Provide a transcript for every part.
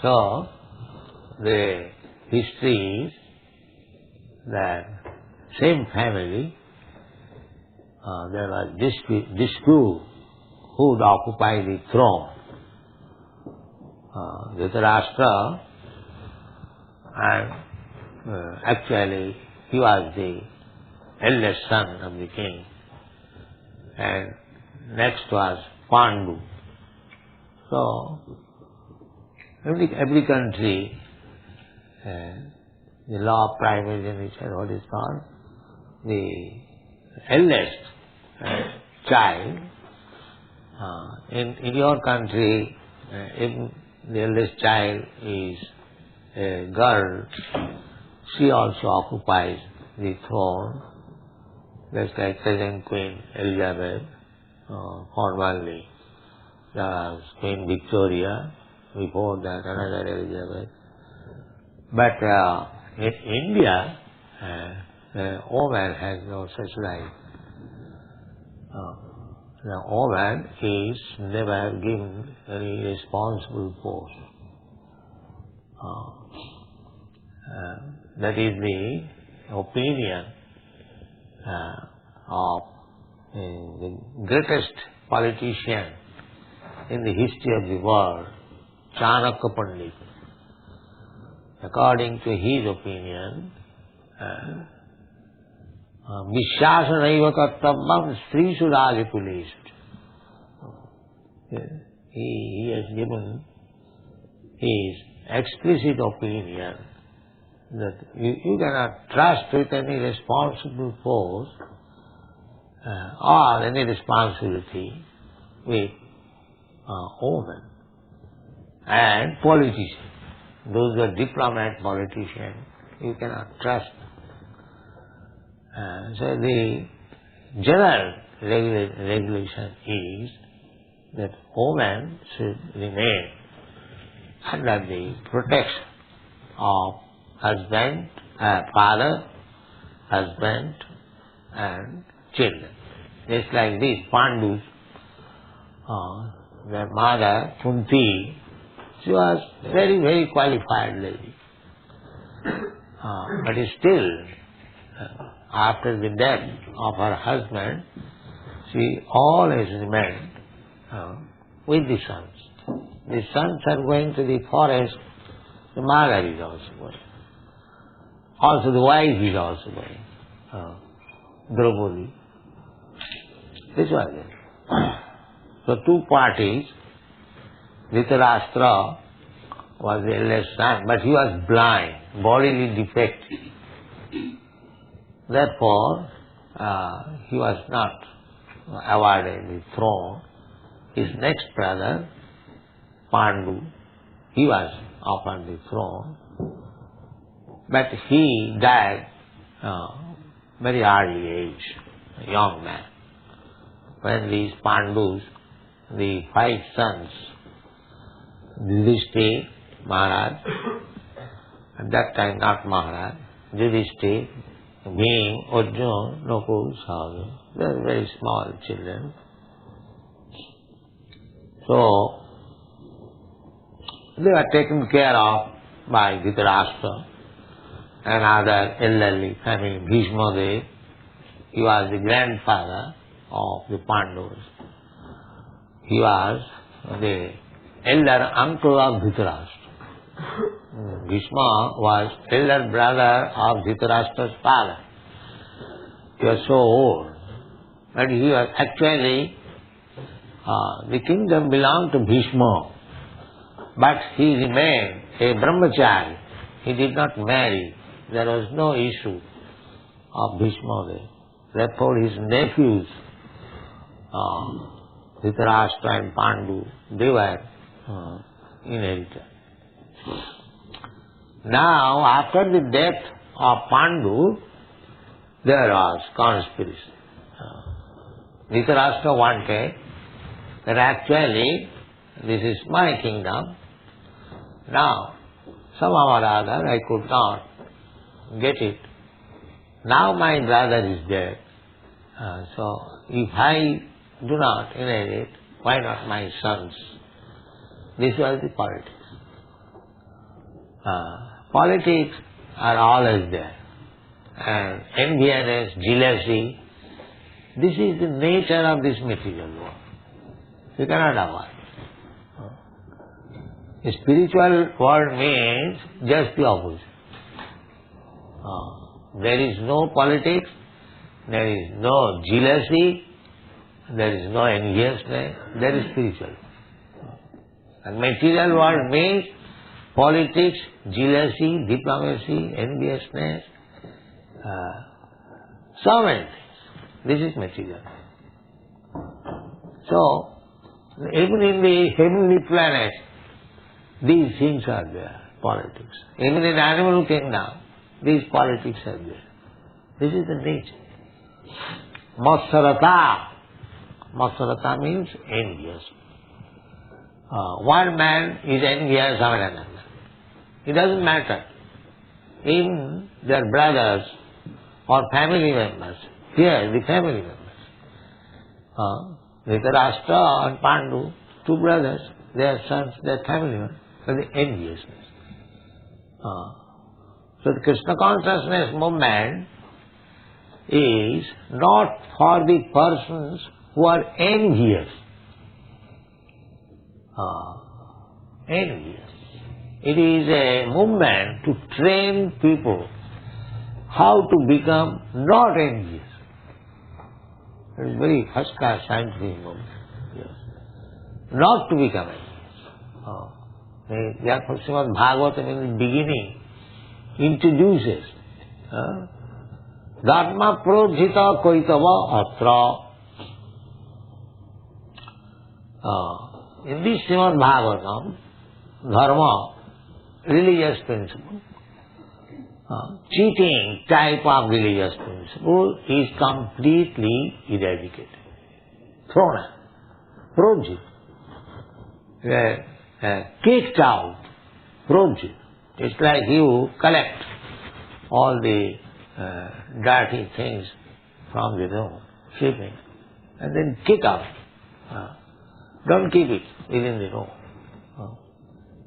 So, the history is that same family, there was dispute who would occupy the throne. Dhritarashtra, and actually he was the eldest son of the king, and next was Pandu. So, every country, the law of primogeniture, what is called, the eldest child, in your country, if the eldest child is a girl, she also occupies the throne, just like present Queen Elizabeth, formerly there was Queen Victoria, before that another Elizabeth. But in India, the woman has no such right. The woman is never given any responsible post. That is the opinion of the greatest politician in the history of the world, Chanakya Pandit. According to his opinion, Vishyasanaiva kartavyam strishu rajakuleshu. He has given his explicit opinion that you cannot trust with any responsible post or any responsibility with women and politicians. Those are diplomat politicians, you cannot trust them. So the general regulation is that women should remain under the protection of husband, father, husband and children. Just like this, Pandus, their mother, Kunti, she was very, very qualified lady. But still, after the death of her husband, she always remained with the sons. The sons are going to the forest, the mother is also going. Also the wife is also going. Draupadi. This was it. So two parties. Dhritarashtra was the eldest son, but he was blind, bodily defective. Therefore, he was not awarded the throne. His next brother, Pandu, he was offered the throne, but he died very early age, a young man. When these Pandus, the 5 sons, Yudhishthira, Maharaj, at that time not Maharaj, Yudhishthira, Bhim, Arjuna, Nakul, Sahadeva, they were very small children. So, they were taken care of by Dhritarashtra and other elderly family. Bhishma Dev, he was the grandfather of the Pandavas. He was the elder uncle of Dhritarashtra. Bhishma was elder brother of Dhritarashtra's father. He was so old. But he was actually, the kingdom belonged to Bhishma. But he remained a brahmachari. He did not marry. There was no issue of Bhishma. Therefore his nephews, Dhritarashtra and Pandu, they were inherited. Now, after the death of Pandu, there was conspiracy. Dhritarashtra wanted that actually this is my kingdom. Now, somehow or other I could not get it. Now my brother is dead. So if I do not inherit, why not my sons? This was the politics. Politics are always there. And envious, jealousy, this is the nature of this material world. You cannot avoid. The spiritual world means just the opposite. There is no politics, there is no jealousy, there is no enviousness, there is spiritual. And material world means politics, jealousy, diplomacy, enviousness, so many things. This is material. So, even in the heavenly planet, these things are there, politics. Even in animal kingdom, these politics are there. This is the nature. Matsarata. Matsarata means envious. One man is envious of another. It doesn't matter. Even their brothers or family members. Here, the family members. Dhritarashtra and Pandu, two brothers, their sons, their family members, for the enviousness. So the Krishna Consciousness movement is not for the persons who are envious. Envious. It is a movement to train people how to become not envious. It is very first-class scientific movement. Yes. Not to become envious. Therefore, Srimad Bhagavatam in the beginning introduces Dharma prodhita koitava atra. In this Srimad Bhagavatam, Dharma, religious principle, cheating type of religious principle is completely eradicated, thrown out, prodhita, kicked out, prodhita. It's like you collect all the dirty things from the room, sweeping, and then kick out. Don't keep it within the room.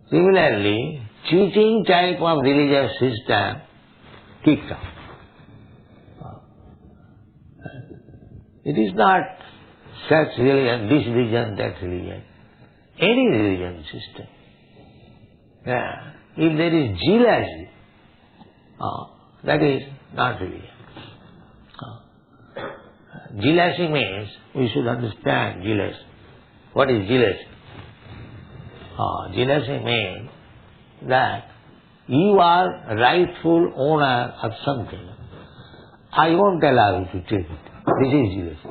Similarly, cheating type of religious system, kicked out. It is not such religion, this religion, that religion. Any religion system. If there is jealousy, that is not religion. Jealousy means, we should understand jealousy. What is jealousy? Jealousy means that you are rightful owner of something. I won't allow you to take it. This is jealousy.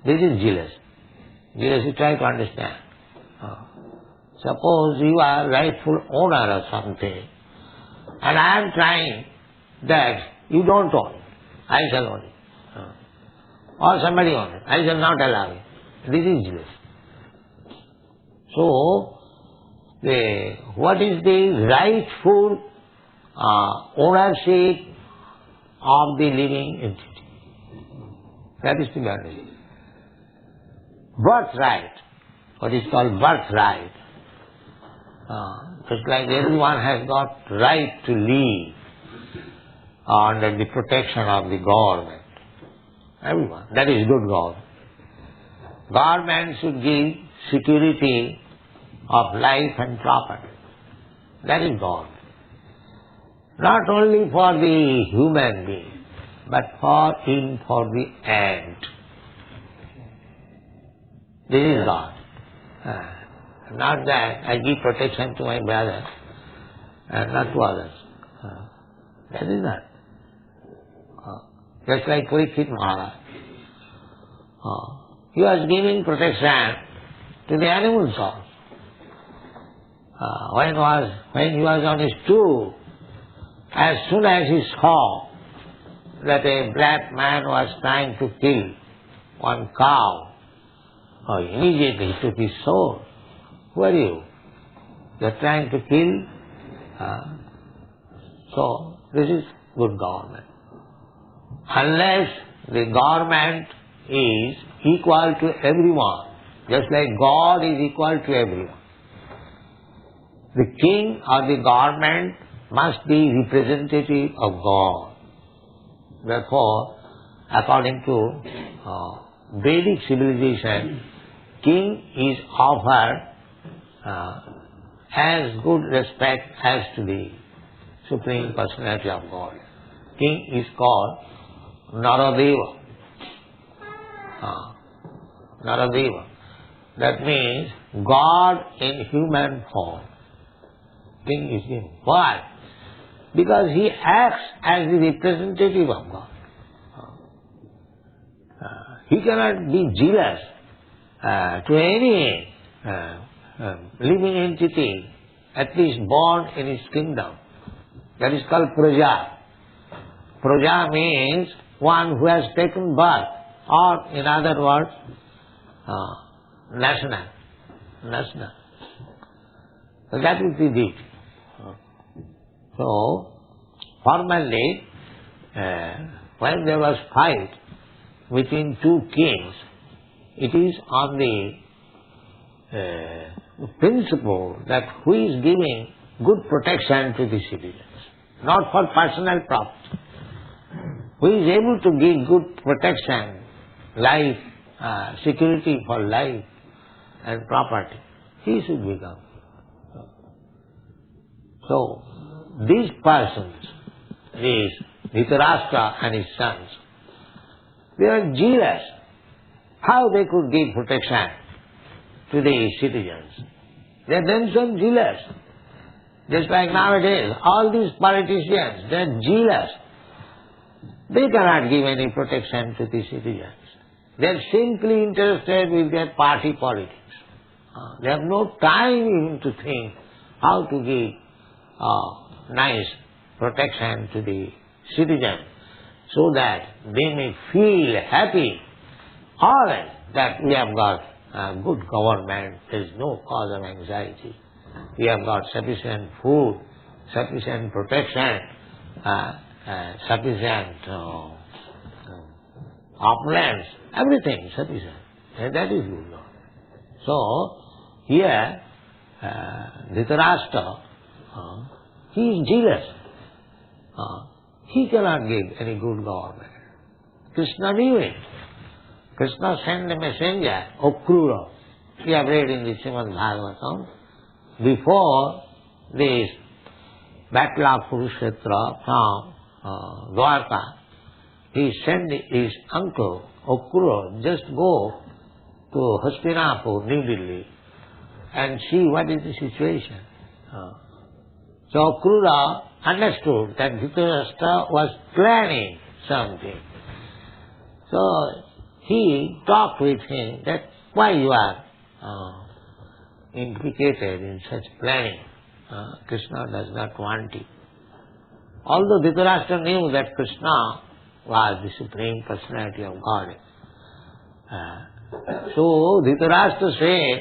This is jealousy. Jealousy, try to understand. Suppose you are rightful owner of something, and I am trying that you don't own it. I shall own it. Or somebody owns it. I shall not allow it. This is jealousy. So, what is the rightful ownership of the living entity? That is to be understood. Birthright, what is called birthright. Just like everyone has got right to live under the protection of the government. Everyone. That is good government. Government should give security of life and property. That is government. Not only for the human being, but for the ant. This is God. Not that I give protection to my brother and not to others. That is not. Just like Parikshit Maharaj. He was giving protection to the animals also. When he was on his tour, as soon as he saw that a black man was trying to kill one cow, immediately he took his sword. Who are you? You are trying to kill? So, this is good government. Unless the government is equal to everyone, just like God is equal to everyone. The king or the government must be representative of God. Therefore, according to Vedic civilization, king is offered as good respect as to the Supreme Personality of God. King is called Naradeva. Naradeva. That means God in human form. King is him. Why? Because he acts as the representative of God. He cannot be jealous to any living entity, at least born in his kingdom. That is called Praja. Praja means one who has taken birth, or in other words, national. So that is the deed. So, formerly, when there was fight between two kings, it is on the principle that who is giving good protection to the citizens, not for personal profit. Who is able to give good protection, life, security for life and property, he should become. So, these persons, these Dhritarashtra and his sons, they are jealous how they could give protection to the citizens. They are themselves jealous. Just like nowadays, all these politicians, they are jealous. They cannot give any protection to the citizens. They are simply interested with their party politics. They have no time even to think how to give nice protection to the citizens so that they may feel happy always that we have got good government, there is no cause of anxiety. We have got sufficient food, sufficient protection, sufficient opulence, everything sufficient. And that is good. So, here, Dhritarashtra, he is jealous. He cannot give any good government. Krishna knew it. Krishna sent a messenger, Okrura. We have read in the Srimad Bhagavatam. Before this battle of Kurukshetra from Dwarka, he sent his uncle, Okrura, just go to Hastinapur, New Delhi, and see what is the situation. So Okrura understood that Dhritarashtra was planning something. So he talked with him that why you are implicated in such planning. Krishna does not want it. Although Dhritarashtra knew that Krishna was the Supreme Personality of God. So Dhritarashtra said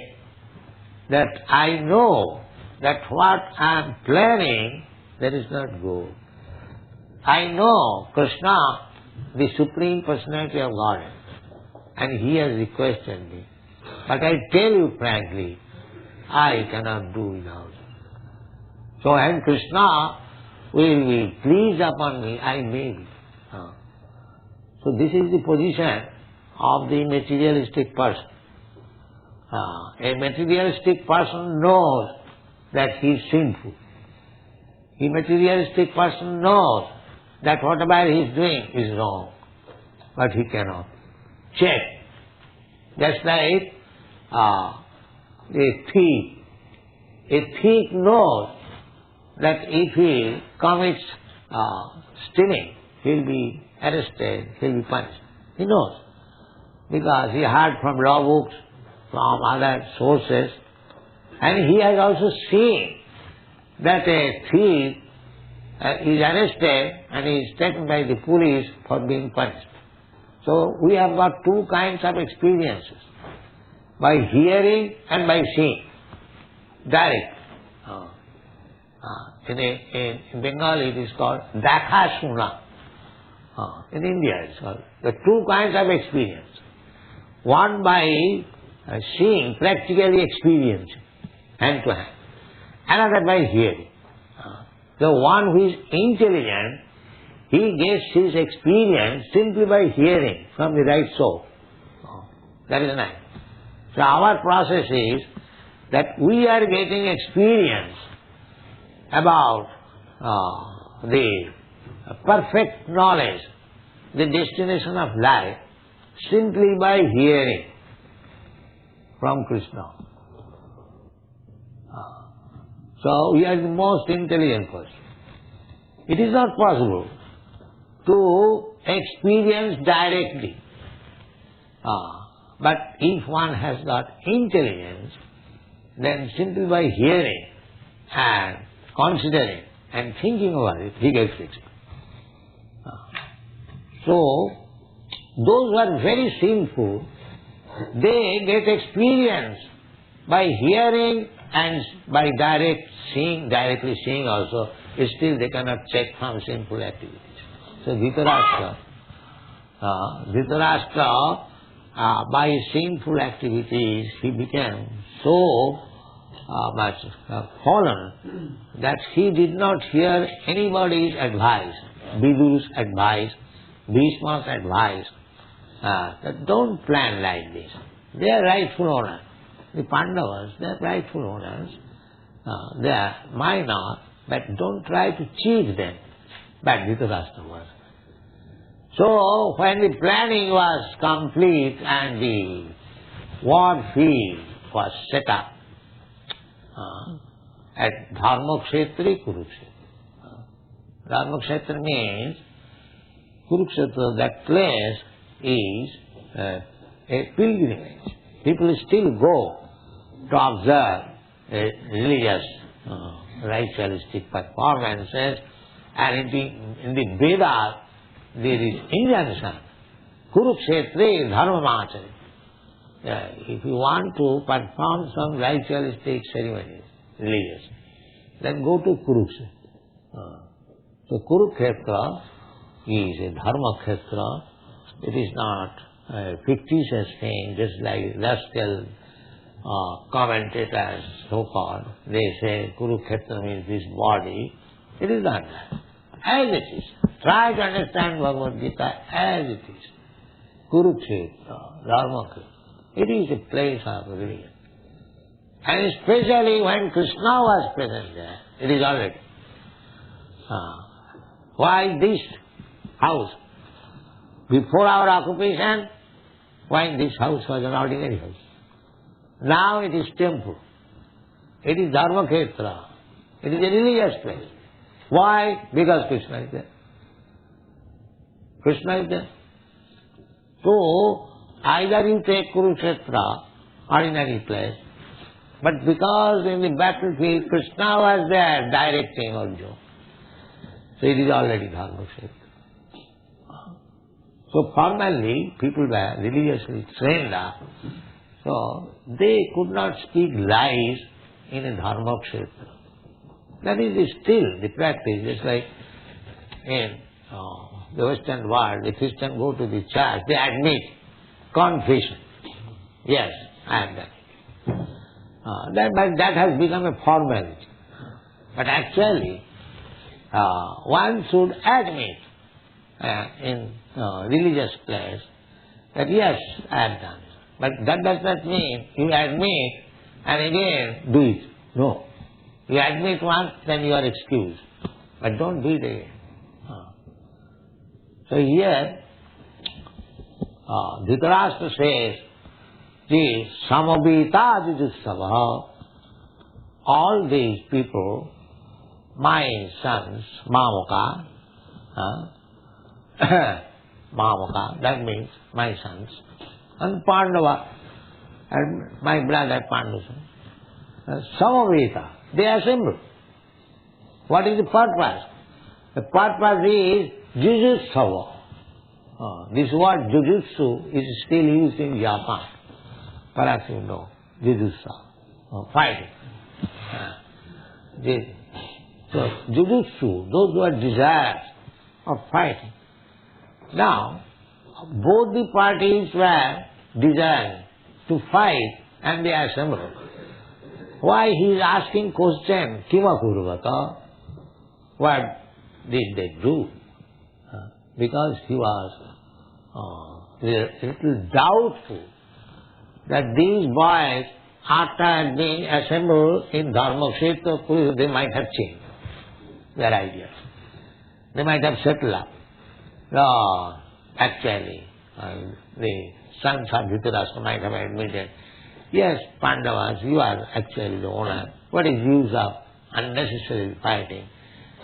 that I know that what I am planning, that is not good. I know Krishna, the Supreme Personality of God, and he has requested me. But I tell you frankly, I cannot do without him. So when Krishna will be pleased upon me, I may be. So this is the position of the materialistic person. A materialistic person knows that he is sinful. A materialistic person knows that whatever he is doing is wrong, but he cannot check. Just like a thief. A thief knows that if he commits stealing, he will be arrested, he will be punished. He knows. Because he heard from law books, from other sources, and he has also seen that a thief is arrested and is taken by the police for being punished. So we have got two kinds of experiences, by hearing and by seeing, direct. In Bengal it is called Dakha Suna. In India it is called. The two kinds of experience. One by seeing, practically experiencing, hand to hand. another by hearing. The one who is intelligent, he gets his experience simply by hearing from the right source. That is nice. So our process is that we are getting experience about the perfect knowledge, the destination of life, simply by hearing from Krishna. So we are the most intelligent person. It is not possible to experience directly. But if one has got intelligence, then simply by hearing and considering and thinking about it, he gets it. So, those who are very sinful, they get experience by hearing and by directly seeing also, still they cannot check from sinful activities. So Dhritarashtra, by sinful activities, he became so much fallen that he did not hear anybody's advice, Vidu's advice, Bhishma's advice, that don't plan like this. They are rightful owners. The Pandavas, they are rightful owners. They are minor, but don't try to cheat them. But Dhritarashtra was. So, when the planning was complete and the war field was set up at Dharmakshetri Kurukshetra. Dharmakshetra means Kurukshetra, that place is a pilgrimage. People still go to observe religious ritualistic performances, and in the Vedas there is injunction, Kurukshetre dharmamachari. If you want to perform some ritualistic ceremonies, religious, then go to Kurukshetra. So Kurukshetra is a dharma kshetra. It is not a fictitious thing, just like rascal commentators, so-called. They say Kurukshetra means this body. It is not that. As it is. Try to understand Bhagavad Gita as it is. Kurukshetra, Dharma. It is a place of religion. And especially when Krishna was present there, it is already. Why this house? Before our occupation, why this house was an ordinary house? Now it is temple. It is Dharma Kshetra. It is a religious place. Why? Because Krishna is there. Krishna is there. So, either you take Kurukshetra, ordinary place, but because in the battlefield Krishna was there directing Arjuna, so it is already Dharma Kshetra. So formally, people were religiously trained up, so they could not speak lies in a Dharma Kshetra. That is still the practice, just like in the Western world, the Christians go to the church, they admit confession. Yes, I have done it. But that has become a formality. But actually, one should admit in religious place that yes, I have done it. But that does not mean you admit and again do it. No. You admit once, then you are excused. But don't do it again. So here, Dhritarashtra says, the samabita jujussava, all these people, my sons, Mamaka, Mamaka, that means my sons, and Pandava, and my brother Pandu, samavita, they assemble. What is the purpose? The purpose is Jujutsava. This word Jujutsu is still used in Japan. Perhaps you know, Jujutsu, fighting. So, Jujutsu, those who are desirous of fighting. Now, both the parties were desiring to fight and they assembled. Why he is asking question, Kima Kurvata? What did they do? Because he was a little doubtful that these boys, after being assembled in Dharmakshetra, they might have changed their ideas. They might have settled up. No, actually, the sons of Dhritarashtra might have admitted, yes, Pandavas, you are actually the owner. What is use of unnecessary fighting?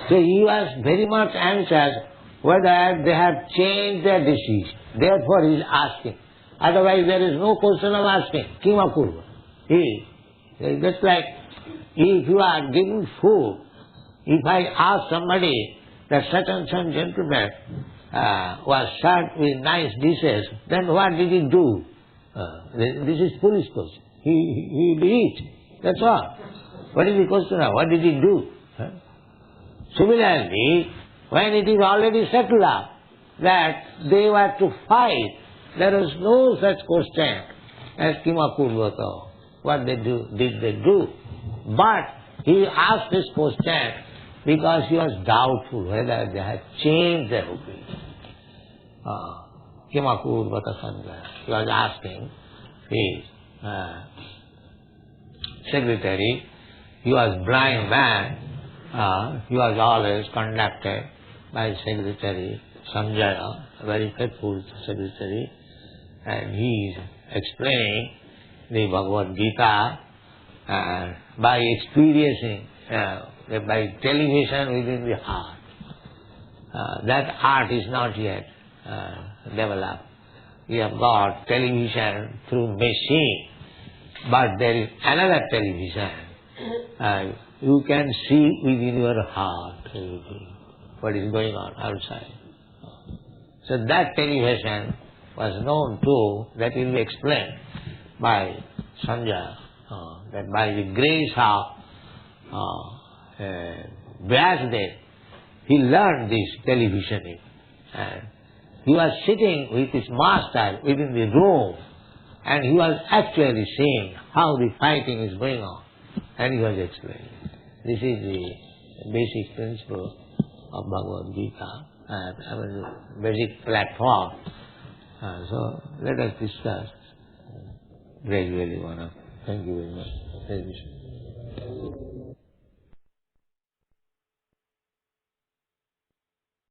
So he was very much anxious whether they have changed their decision. Therefore he is asking. Otherwise there is no question of asking. Kima kurva. Just like if you are giving food, if I ask somebody that such and such gentleman was served with nice dishes, then what did he do? This is foolish question. He will eat. That's all. What is the question of? What did he do? Similarly, when it is already settled up that they were to fight, there is no such question as Kima Kurvata. What they do, did they do? But he asked this question because he was doubtful whether they had changed their opinion. Kima Kurvata Sangha. He was asking his secretary. He was a blind man. He was always conducted by secretary Sanjaya, a very faithful secretary, and he is explaining the Bhagavad Gita by experiencing, by television within the heart. That art is not yet developed. We have got television through machine, but there is another television. You can see within your heart what is going on outside. So that television was known too, that will be explained by Sanjaya, that by the grace of Vyasadeva, he learned this televisioning. And he was sitting with his master within the room, and he was actually seeing how the fighting is going on, and he was explaining. This is the basic principle of Bhagavad Gita, the basic platform. So let us discuss gradually one of. Thank you very much. Hare Krishna.